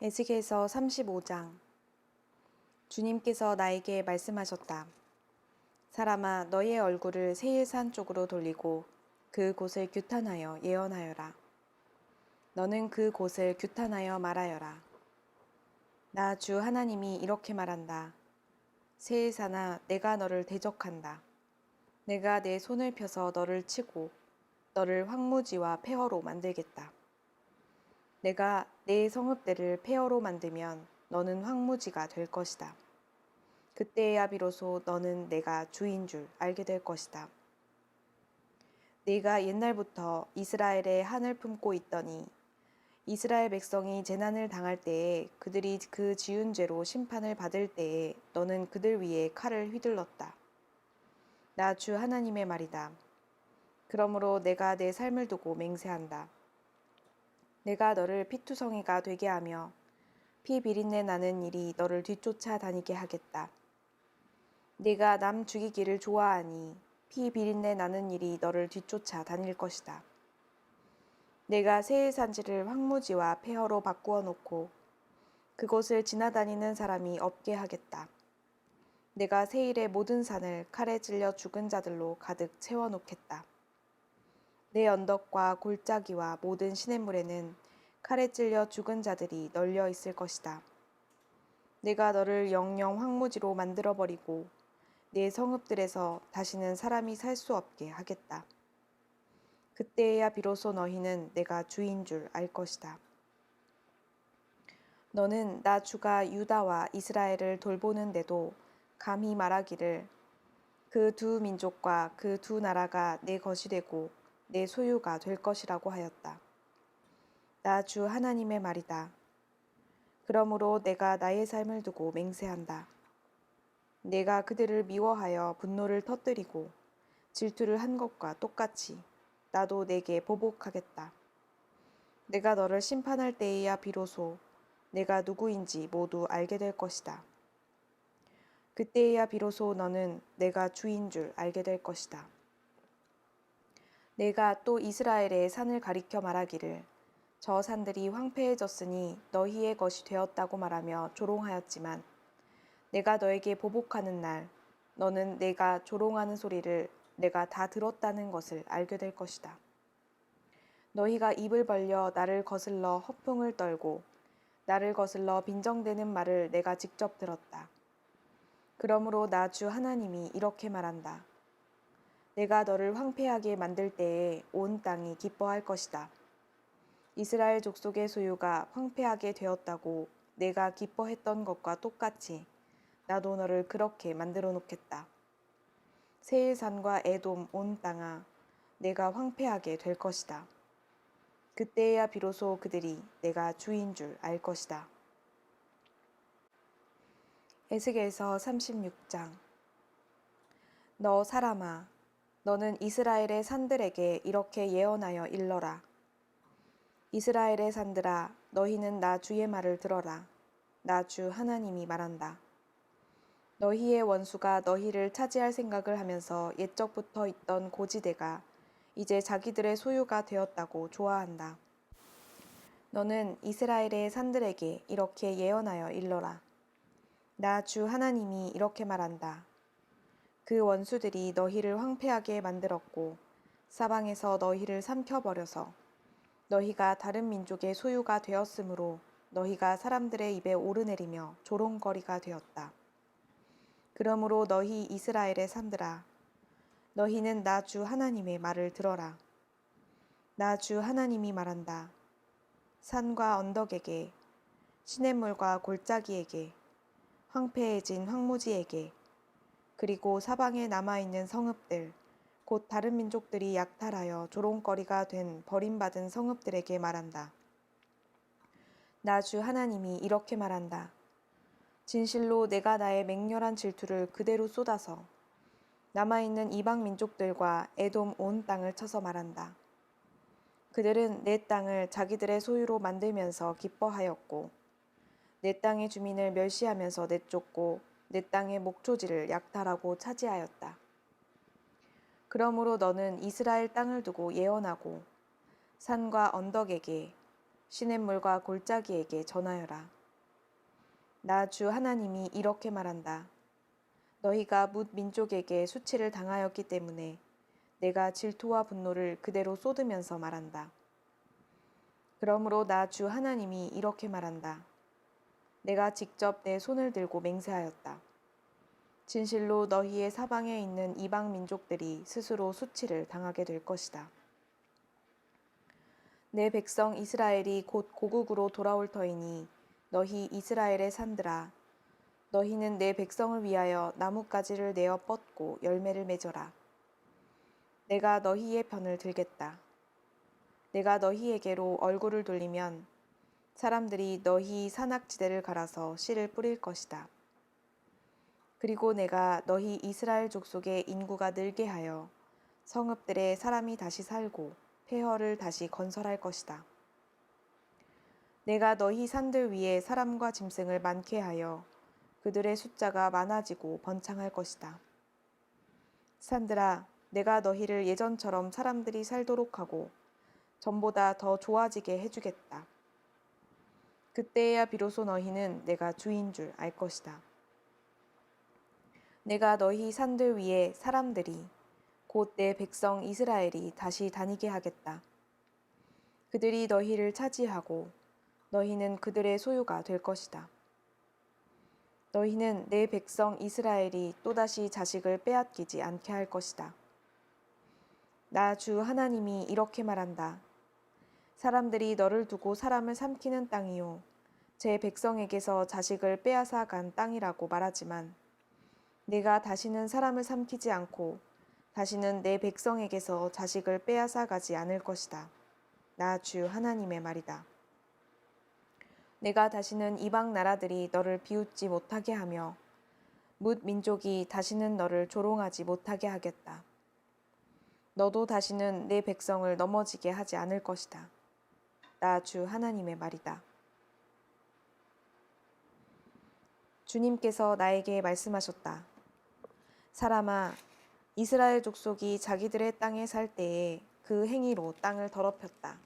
에스겔서 35장. 주님께서 나에게 말씀하셨다. 사람아, 너의 얼굴을 세일산 쪽으로 돌리고 그 곳을 규탄하여 예언하여라. 너는 그 곳을 규탄하여 말하여라. 나 주 하나님이 이렇게 말한다. 세일산아, 내가 너를 대적한다. 내가 내 손을 펴서 너를 치고 너를 황무지와 폐허로 만들겠다. 내가 내 성읍들을 폐허로 만들면 너는 황무지가 될 것이다. 그때야 비로소 너는 내가 주인 줄 알게 될 것이다. 네가 옛날부터 이스라엘의 한을 품고 있더니 이스라엘 백성이 재난을 당할 때에 그들이 그 지은 죄로 심판을 받을 때에 너는 그들 위에 칼을 휘둘렀다. 나 주 하나님의 말이다. 그러므로 내가 내 삶을 두고 맹세한다. 내가 너를 피투성이가 되게 하며 피 비린내 나는 일이 너를 뒤쫓아 다니게 하겠다. 네가 남 죽이기를 좋아하니 피 비린내 나는 일이 너를 뒤쫓아 다닐 것이다. 내가 세일산지를 황무지와 폐허로 바꾸어 놓고 그곳을 지나다니는 사람이 없게 하겠다. 내가 세일의 모든 산을 칼에 찔려 죽은 자들로 가득 채워 놓겠다. 내 언덕과 골짜기와 모든 시냇물에는 칼에 찔려 죽은 자들이 널려 있을 것이다. 내가 너를 영영 황무지로 만들어버리고 내 성읍들에서 다시는 사람이 살 수 없게 하겠다. 그때야 비로소 너희는 내가 주인 줄 알 것이다. 너는 나 주가 유다와 이스라엘을 돌보는데도 감히 말하기를 그 두 민족과 그 두 나라가 내 것이 되고 내 소유가 될 것이라고 하였다. 나 주 하나님의 말이다. 그러므로 내가 나의 삶을 두고 맹세한다. 내가 그들을 미워하여 분노를 터뜨리고 질투를 한 것과 똑같이 나도 내게 보복하겠다. 내가 너를 심판할 때에야 비로소 내가 누구인지 모두 알게 될 것이다. 그때에야 비로소 너는 내가 주인 줄 알게 될 것이다. 내가 또 이스라엘의 산을 가리켜 말하기를 저 산들이 황폐해졌으니 너희의 것이 되었다고 말하며 조롱하였지만 내가 너에게 보복하는 날 너는 내가 조롱하는 소리를 내가 다 들었다는 것을 알게 될 것이다. 너희가 입을 벌려 나를 거슬러 허풍을 떨고 나를 거슬러 빈정대는 말을 내가 직접 들었다. 그러므로 나 주 하나님이 이렇게 말한다. 내가 너를 황폐하게 만들 때에 온 땅이 기뻐할 것이다. 이스라엘 족속의 소유가 황폐하게 되었다고 내가 기뻐했던 것과 똑같이 나도 너를 그렇게 만들어 놓겠다. 세일산과 에돔 온 땅아, 내가 황폐하게 될 것이다. 그때야 비로소 그들이 내가 주인 줄 알 것이다. 에스겔서 36장. 너 사람아, 너는 이스라엘의 산들에게 이렇게 예언하여 일러라. 이스라엘의 산들아, 너희는 나 주의 말을 들어라. 나 주 하나님이 말한다. 너희의 원수가 너희를 차지할 생각을 하면서 옛적부터 있던 고지대가 이제 자기들의 소유가 되었다고 좋아한다. 너는 이스라엘의 산들에게 이렇게 예언하여 일러라. 나 주 하나님이 이렇게 말한다. 그 원수들이 너희를 황폐하게 만들었고 사방에서 너희를 삼켜버려서 너희가 다른 민족의 소유가 되었으므로 너희가 사람들의 입에 오르내리며 조롱거리가 되었다. 그러므로 너희 이스라엘의 산들아, 너희는 나 주 하나님의 말을 들어라. 나 주 하나님이 말한다. 산과 언덕에게, 시냇물과 골짜기에게, 황폐해진 황무지에게, 그리고 사방에 남아있는 성읍들, 곧 다른 민족들이 약탈하여 조롱거리가 된 버림받은 성읍들에게 말한다. 나 주 하나님이 이렇게 말한다. 진실로 내가 나의 맹렬한 질투를 그대로 쏟아서 남아있는 이방 민족들과 에돔 온 땅을 쳐서 말한다. 그들은 내 땅을 자기들의 소유로 만들면서 기뻐하였고 내 땅의 주민을 멸시하면서 내쫓고 내 땅의 목초지를 약탈하고 차지하였다. 그러므로 너는 이스라엘 땅을 두고 예언하고 산과 언덕에게 시냇물과 골짜기에게 전하여라. 나 주 하나님이 이렇게 말한다. 너희가 뭇 민족에게 수치를 당하였기 때문에 내가 질투와 분노를 그대로 쏟으면서 말한다. 그러므로 나 주 하나님이 이렇게 말한다. 내가 직접 내 손을 들고 맹세하였다. 진실로 너희의 사방에 있는 이방 민족들이 스스로 수치를 당하게 될 것이다. 내 백성 이스라엘이 곧 고국으로 돌아올 터이니 너희 이스라엘의 산들아, 너희는 내 백성을 위하여 나뭇가지를 내어 뻗고 열매를 맺어라. 내가 너희의 편을 들겠다. 내가 너희에게로 얼굴을 돌리면 사람들이 너희 산악지대를 갈아서 씨를 뿌릴 것이다. 그리고 내가 너희 이스라엘 족속의 인구가 늘게 하여 성읍들에 사람이 다시 살고 폐허를 다시 건설할 것이다. 내가 너희 산들 위에 사람과 짐승을 많게 하여 그들의 숫자가 많아지고 번창할 것이다. 산들아, 내가 너희를 예전처럼 사람들이 살도록 하고 전보다 더 좋아지게 해주겠다. 그때야 비로소 너희는 내가 주인 줄 알 것이다. 내가 너희 산들 위에 사람들이 곧 내 백성 이스라엘이 다시 다니게 하겠다. 그들이 너희를 차지하고 너희는 그들의 소유가 될 것이다. 너희는 내 백성 이스라엘이 또다시 자식을 빼앗기지 않게 할 것이다. 나 주 하나님이 이렇게 말한다. 사람들이 너를 두고 사람을 삼키는 땅이요 제 백성에게서 자식을 빼앗아 간 땅이라고 말하지만 내가 다시는 사람을 삼키지 않고 다시는 내 백성에게서 자식을 빼앗아 가지 않을 것이다. 나 주 하나님의 말이다. 내가 다시는 이방 나라들이 너를 비웃지 못하게 하며 뭇 민족이 다시는 너를 조롱하지 못하게 하겠다. 너도 다시는 내 백성을 넘어지게 하지 않을 것이다. 나 주 하나님의 말이다. 주님께서 나에게 말씀하셨다. 사람아, 이스라엘 족속이 자기들의 땅에 살 때에 그 행위로 땅을 더럽혔다.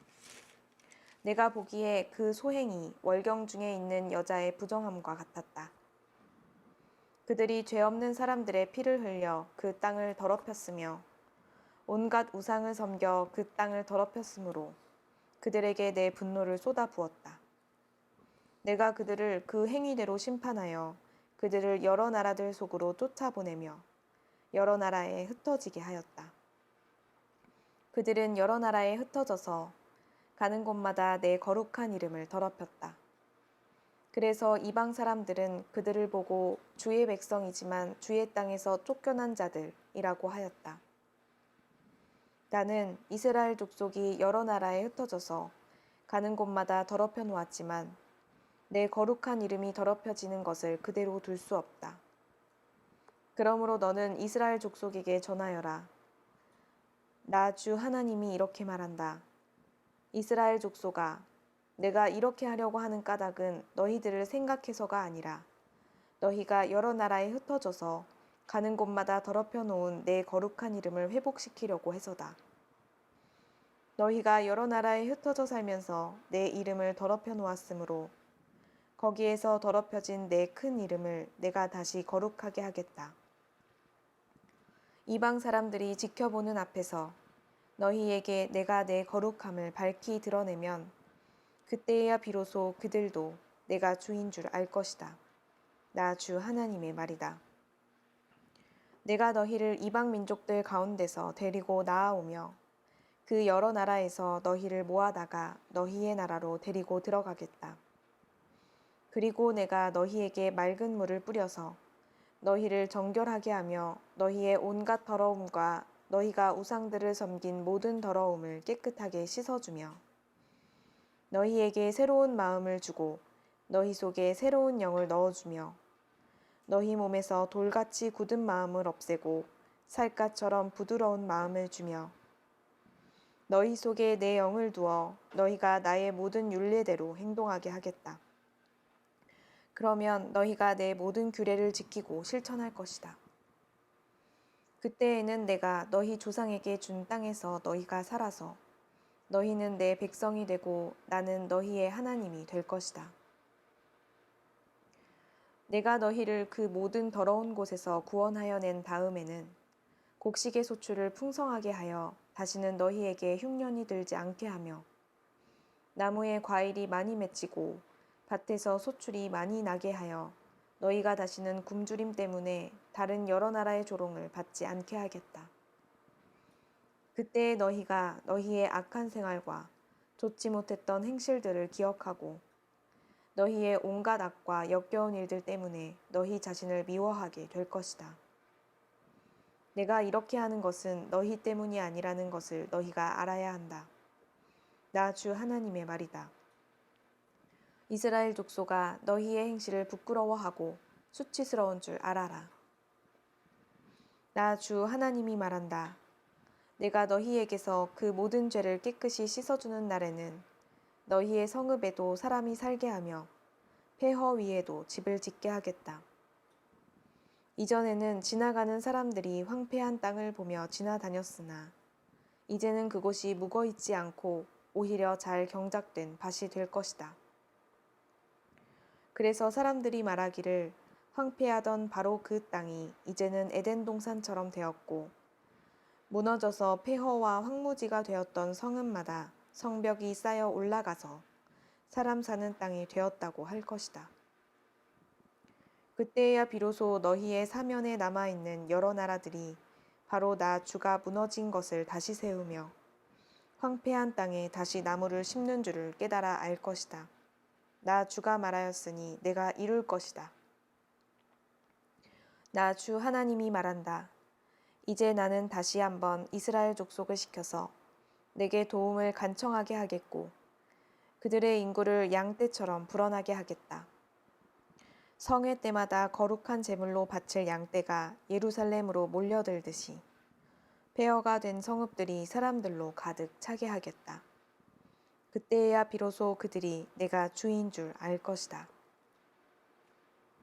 내가 보기에 그 소행이 월경 중에 있는 여자의 부정함과 같았다. 그들이 죄 없는 사람들의 피를 흘려 그 땅을 더럽혔으며 온갖 우상을 섬겨 그 땅을 더럽혔으므로 그들에게 내 분노를 쏟아부었다. 내가 그들을 그 행위대로 심판하여 그들을 여러 나라들 속으로 쫓아보내며 여러 나라에 흩어지게 하였다. 그들은 여러 나라에 흩어져서 가는 곳마다 내 거룩한 이름을 더럽혔다. 그래서 이방 사람들은 그들을 보고 주의 백성이지만 주의 땅에서 쫓겨난 자들이라고 하였다. 나는 이스라엘 족속이 여러 나라에 흩어져서 가는 곳마다 더럽혀 놓았지만 내 거룩한 이름이 더럽혀지는 것을 그대로 둘 수 없다. 그러므로 너는 이스라엘 족속에게 전하여라. 나 주 하나님이 이렇게 말한다. 이스라엘 족속아, 내가 이렇게 하려고 하는 까닭은 너희들을 생각해서가 아니라 너희가 여러 나라에 흩어져서 가는 곳마다 더럽혀 놓은 내 거룩한 이름을 회복시키려고 해서다. 너희가 여러 나라에 흩어져 살면서 내 이름을 더럽혀 놓았으므로 거기에서 더럽혀진 내 큰 이름을 내가 다시 거룩하게 하겠다. 이방 사람들이 지켜보는 앞에서 너희에게 내가 내 거룩함을 밝히 드러내면 그때야 비로소 그들도 내가 주인 줄 알 것이다. 나 주 하나님의 말이다. 내가 너희를 이방 민족들 가운데서 데리고 나아오며 그 여러 나라에서 너희를 모아다가 너희의 나라로 데리고 들어가겠다. 그리고 내가 너희에게 맑은 물을 뿌려서 너희를 정결하게 하며 너희의 온갖 더러움과 너희가 우상들을 섬긴 모든 더러움을 깨끗하게 씻어주며 너희에게 새로운 마음을 주고 너희 속에 새로운 영을 넣어주며 너희 몸에서 돌같이 굳은 마음을 없애고 살갗처럼 부드러운 마음을 주며 너희 속에 내 영을 두어 너희가 나의 모든 율례대로 행동하게 하겠다. 그러면 너희가 내 모든 규례를 지키고 실천할 것이다. 그때에는 내가 너희 조상에게 준 땅에서 너희가 살아서 너희는 내 백성이 되고 나는 너희의 하나님이 될 것이다. 내가 너희를 그 모든 더러운 곳에서 구원하여 낸 다음에는 곡식의 소출을 풍성하게 하여 다시는 너희에게 흉년이 들지 않게 하며 나무에 과일이 많이 맺히고 밭에서 소출이 많이 나게 하여 너희가 다시는 굶주림 때문에 다른 여러 나라의 조롱을 받지 않게 하겠다. 그때 너희가 너희의 악한 생활과 좋지 못했던 행실들을 기억하고 너희의 온갖 악과 역겨운 일들 때문에 너희 자신을 미워하게 될 것이다. 내가 이렇게 하는 것은 너희 때문이 아니라는 것을 너희가 알아야 한다. 나 주 하나님의 말이다. 이스라엘 족속아, 너희의 행실을 부끄러워하고 수치스러운 줄 알아라. 나 주 하나님이 말한다. 내가 너희에게서 그 모든 죄를 깨끗이 씻어주는 날에는 너희의 성읍에도 사람이 살게 하며 폐허 위에도 집을 짓게 하겠다. 이전에는 지나가는 사람들이 황폐한 땅을 보며 지나다녔으나 이제는 그곳이 묵어있지 않고 오히려 잘 경작된 밭이 될 것이다. 그래서 사람들이 말하기를 황폐하던 바로 그 땅이 이제는 에덴 동산처럼 되었고 무너져서 폐허와 황무지가 되었던 성읍마다 성벽이 쌓여 올라가서 사람 사는 땅이 되었다고 할 것이다. 그때야 비로소 너희의 사면에 남아있는 여러 나라들이 바로 나 주가 무너진 것을 다시 세우며 황폐한 땅에 다시 나무를 심는 줄을 깨달아 알 것이다. 나 주가 말하였으니 내가 이룰 것이다. 나 주 하나님이 말한다. 이제 나는 다시 한번 이스라엘 족속을 시켜서 내게 도움을 간청하게 하겠고 그들의 인구를 양떼처럼 불어나게 하겠다. 성회 때마다 거룩한 제물로 바칠 양떼가 예루살렘으로 몰려들듯이 폐허가 된 성읍들이 사람들로 가득 차게 하겠다. 그때야 비로소 그들이 내가 주인 줄 알 것이다.